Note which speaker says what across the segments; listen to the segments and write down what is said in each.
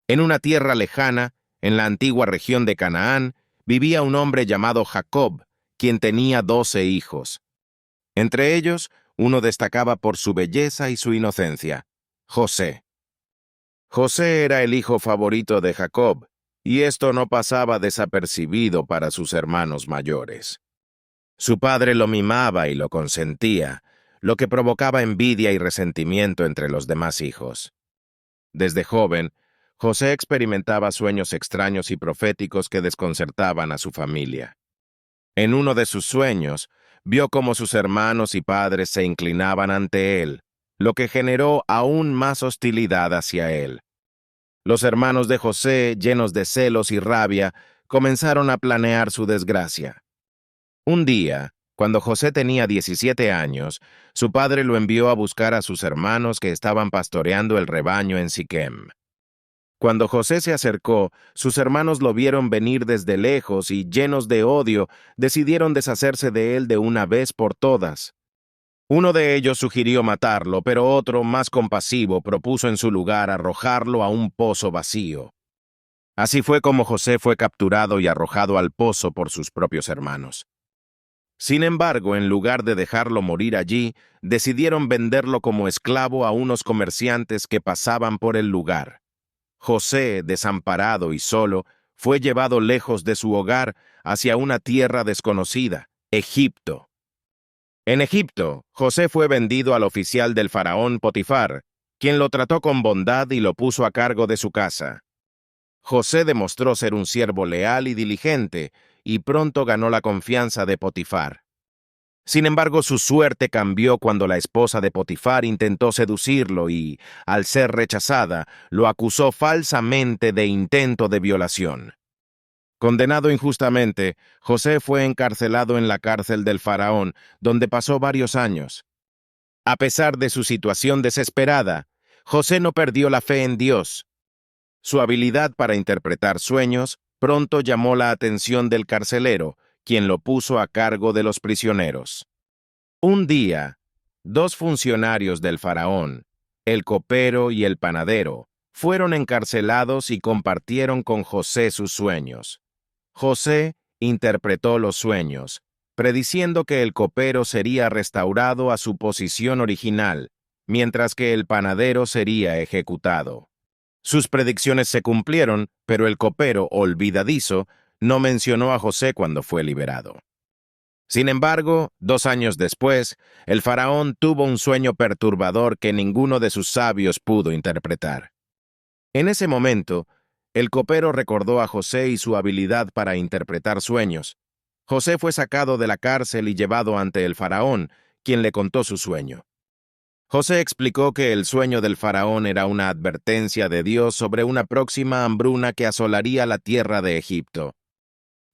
Speaker 1: En una tierra lejana, en la antigua región de Canaán, vivía un hombre llamado Jacob, quien tenía 12 hijos. Entre ellos, uno destacaba por su belleza y su inocencia: José. José era el hijo favorito de Jacob, y esto no pasaba desapercibido para sus hermanos mayores. Su padre lo mimaba y lo consentía, lo que provocaba envidia y resentimiento entre los demás hijos. Desde joven, José experimentaba sueños extraños y proféticos que desconcertaban a su familia. En uno de sus sueños, vio cómo sus hermanos y padres se inclinaban ante él, lo que generó aún más hostilidad hacia él. Los hermanos de José, llenos de celos y rabia, comenzaron a planear su desgracia. Un día, cuando José tenía 17 años, su padre lo envió a buscar a sus hermanos que estaban pastoreando el rebaño en Siquem. Cuando José se acercó, sus hermanos lo vieron venir desde lejos y, llenos de odio, decidieron deshacerse de él de una vez por todas. Uno de ellos sugirió matarlo, pero otro, más compasivo, propuso en su lugar arrojarlo a un pozo vacío. Así fue como José fue capturado y arrojado al pozo por sus propios hermanos. Sin embargo, en lugar de dejarlo morir allí, decidieron venderlo como esclavo a unos comerciantes que pasaban por el lugar. José, desamparado y solo, fue llevado lejos de su hogar hacia una tierra desconocida, Egipto. En Egipto, José fue vendido al oficial del faraón Potifar, quien lo trató con bondad y lo puso a cargo de su casa. José demostró ser un siervo leal y diligente, y pronto ganó la confianza de Potifar. Sin embargo, su suerte cambió cuando la esposa de Potifar intentó seducirlo y, al ser rechazada, lo acusó falsamente de intento de violación. Condenado injustamente, José fue encarcelado en la cárcel del faraón, donde pasó varios años. A pesar de su situación desesperada, José no perdió la fe en Dios. Su habilidad para interpretar sueños pronto llamó la atención del carcelero, quien lo puso a cargo de los prisioneros. Un día, dos funcionarios del faraón, el copero y el panadero, fueron encarcelados y compartieron con José sus sueños. José interpretó los sueños, prediciendo que el copero sería restaurado a su posición original, mientras que el panadero sería ejecutado. Sus predicciones se cumplieron, pero el copero, olvidadizo, no mencionó a José cuando fue liberado. Sin embargo, 2 años después, el faraón tuvo un sueño perturbador que ninguno de sus sabios pudo interpretar. En ese momento, el copero recordó a José y su habilidad para interpretar sueños. José fue sacado de la cárcel y llevado ante el faraón, quien le contó su sueño. José explicó que el sueño del faraón era una advertencia de Dios sobre una próxima hambruna que asolaría la tierra de Egipto.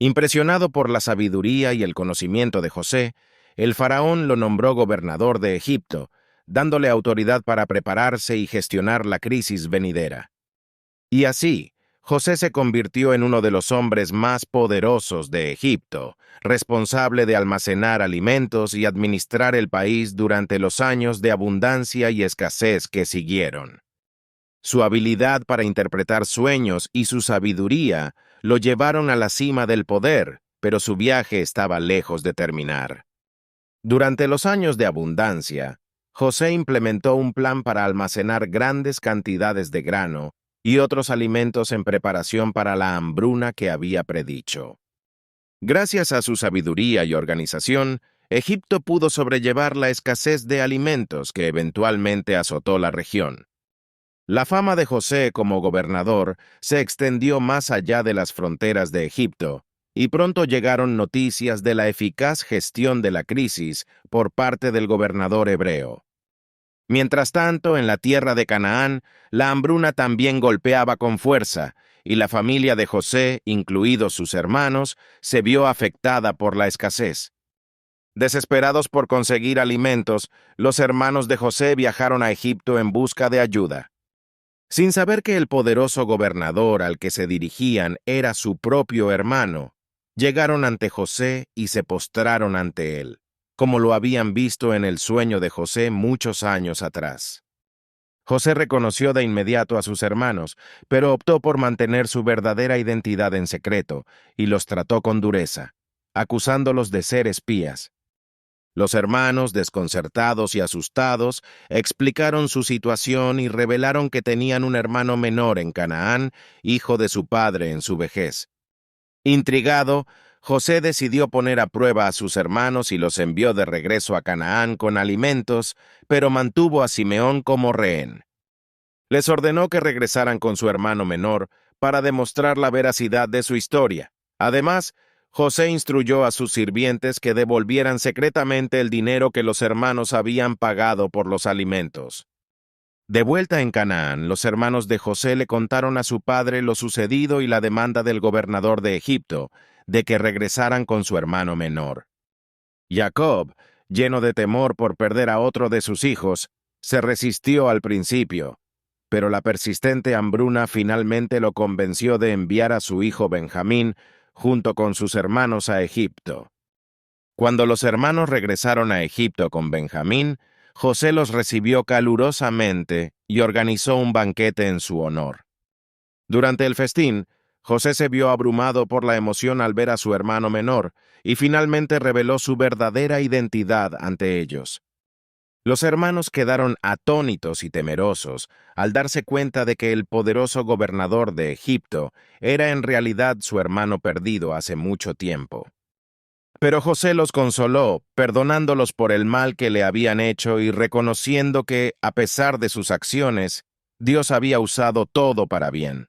Speaker 1: Impresionado por la sabiduría y el conocimiento de José, el faraón lo nombró gobernador de Egipto, dándole autoridad para prepararse y gestionar la crisis venidera. Y así, José se convirtió en uno de los hombres más poderosos de Egipto, responsable de almacenar alimentos y administrar el país durante los años de abundancia y escasez que siguieron. Su habilidad para interpretar sueños y su sabiduría lo llevaron a la cima del poder, pero su viaje estaba lejos de terminar. Durante los años de abundancia, José implementó un plan para almacenar grandes cantidades de grano y otros alimentos en preparación para la hambruna que había predicho. Gracias a su sabiduría y organización, Egipto pudo sobrellevar la escasez de alimentos que eventualmente azotó la región. La fama de José como gobernador se extendió más allá de las fronteras de Egipto, y pronto llegaron noticias de la eficaz gestión de la crisis por parte del gobernador hebreo. Mientras tanto, en la tierra de Canaán, la hambruna también golpeaba con fuerza, y la familia de José, incluidos sus hermanos, se vio afectada por la escasez. Desesperados por conseguir alimentos, los hermanos de José viajaron a Egipto en busca de ayuda. Sin saber que el poderoso gobernador al que se dirigían era su propio hermano, llegaron ante José y se postraron ante él, como lo habían visto en el sueño de José muchos años atrás. José reconoció de inmediato a sus hermanos, pero optó por mantener su verdadera identidad en secreto y los trató con dureza, acusándolos de ser espías. Los hermanos, desconcertados y asustados, explicaron su situación y revelaron que tenían un hermano menor en Canaán, hijo de su padre en su vejez. Intrigado, José decidió poner a prueba a sus hermanos y los envió de regreso a Canaán con alimentos, pero mantuvo a Simeón como rehén. Les ordenó que regresaran con su hermano menor para demostrar la veracidad de su historia. Además, José instruyó a sus sirvientes que devolvieran secretamente el dinero que los hermanos habían pagado por los alimentos. De vuelta en Canaán, los hermanos de José le contaron a su padre lo sucedido y la demanda del gobernador de Egipto, de que regresaran con su hermano menor. Jacob, lleno de temor por perder a otro de sus hijos, se resistió al principio, pero la persistente hambruna finalmente lo convenció de enviar a su hijo Benjamín junto con sus hermanos a Egipto. Cuando los hermanos regresaron a Egipto con Benjamín, José los recibió calurosamente y organizó un banquete en su honor. Durante el festín, José se vio abrumado por la emoción al ver a su hermano menor y finalmente reveló su verdadera identidad ante ellos. Los hermanos quedaron atónitos y temerosos al darse cuenta de que el poderoso gobernador de Egipto era en realidad su hermano perdido hace mucho tiempo. Pero José los consoló, perdonándolos por el mal que le habían hecho y reconociendo que, a pesar de sus acciones, Dios había usado todo para bien.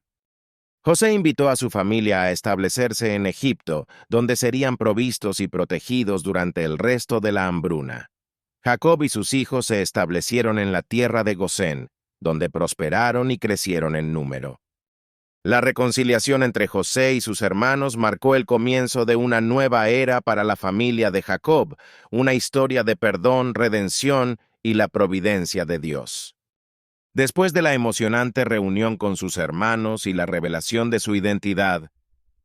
Speaker 1: José invitó a su familia a establecerse en Egipto, donde serían provistos y protegidos durante el resto de la hambruna. Jacob y sus hijos se establecieron en la tierra de Gosén, donde prosperaron y crecieron en número. La reconciliación entre José y sus hermanos marcó el comienzo de una nueva era para la familia de Jacob, una historia de perdón, redención y la providencia de Dios. Después de la emocionante reunión con sus hermanos y la revelación de su identidad,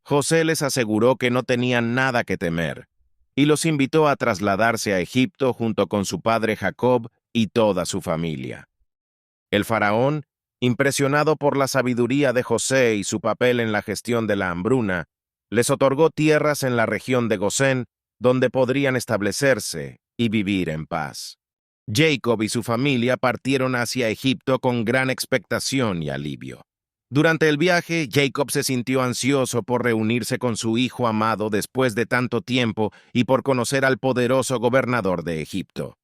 Speaker 1: José les aseguró que no tenían nada que temer, y los invitó a trasladarse a Egipto junto con su padre Jacob y toda su familia. El faraón, impresionado por la sabiduría de José y su papel en la gestión de la hambruna, les otorgó tierras en la región de Gosén, donde podrían establecerse y vivir en paz. Jacob y su familia partieron hacia Egipto con gran expectación y alivio. Durante el viaje, Jacob se sintió ansioso por reunirse con su hijo amado después de tanto tiempo y por conocer al poderoso gobernador de Egipto.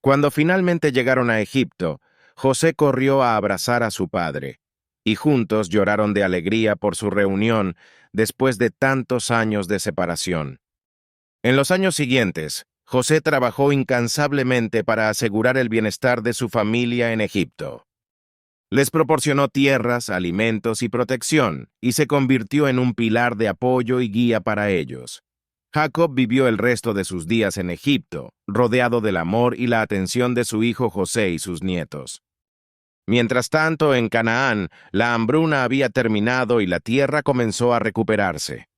Speaker 1: Cuando finalmente llegaron a Egipto, José corrió a abrazar a su padre, y juntos lloraron de alegría por su reunión después de tantos años de separación. En los años siguientes, José trabajó incansablemente para asegurar el bienestar de su familia en Egipto. Les proporcionó tierras, alimentos y protección, y se convirtió en un pilar de apoyo y guía para ellos. Jacob vivió el resto de sus días en Egipto, rodeado del amor y la atención de su hijo José y sus nietos. Mientras tanto, en Canaán, la hambruna había terminado y la tierra comenzó a recuperarse.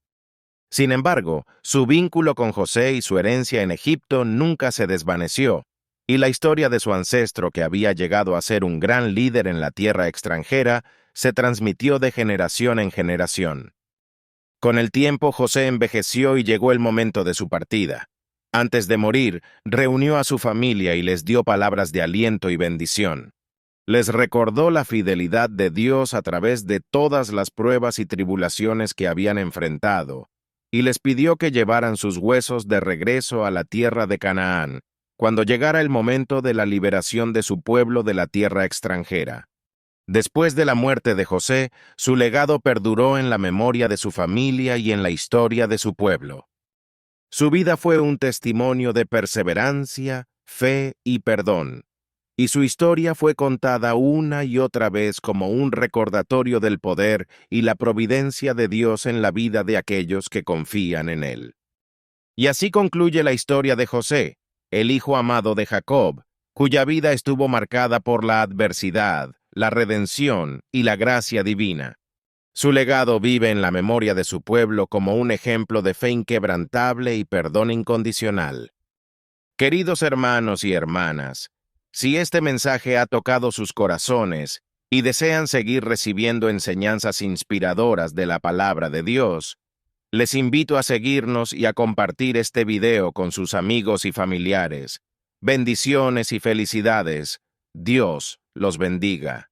Speaker 1: Sin embargo, su vínculo con José y su herencia en Egipto nunca se desvaneció, y la historia de su ancestro, que había llegado a ser un gran líder en la tierra extranjera, se transmitió de generación en generación. Con el tiempo, José envejeció y llegó el momento de su partida. Antes de morir, reunió a su familia y les dio palabras de aliento y bendición. Les recordó la fidelidad de Dios a través de todas las pruebas y tribulaciones que habían enfrentado, y les pidió que llevaran sus huesos de regreso a la tierra de Canaán, cuando llegara el momento de la liberación de su pueblo de la tierra extranjera. Después de la muerte de José, su legado perduró en la memoria de su familia y en la historia de su pueblo. Su vida fue un testimonio de perseverancia, fe y perdón, y su historia fue contada una y otra vez como un recordatorio del poder y la providencia de Dios en la vida de aquellos que confían en Él. Y así concluye la historia de José, el hijo amado de Jacob, cuya vida estuvo marcada por la adversidad, la redención y la gracia divina. Su legado vive en la memoria de su pueblo como un ejemplo de fe inquebrantable y perdón incondicional. Queridos hermanos y hermanas, Si este mensaje ha tocado sus corazones y desean seguir recibiendo enseñanzas inspiradoras de la palabra de Dios, les invito a seguirnos y a compartir este video con sus amigos y familiares. Bendiciones y felicidades. Dios los bendiga.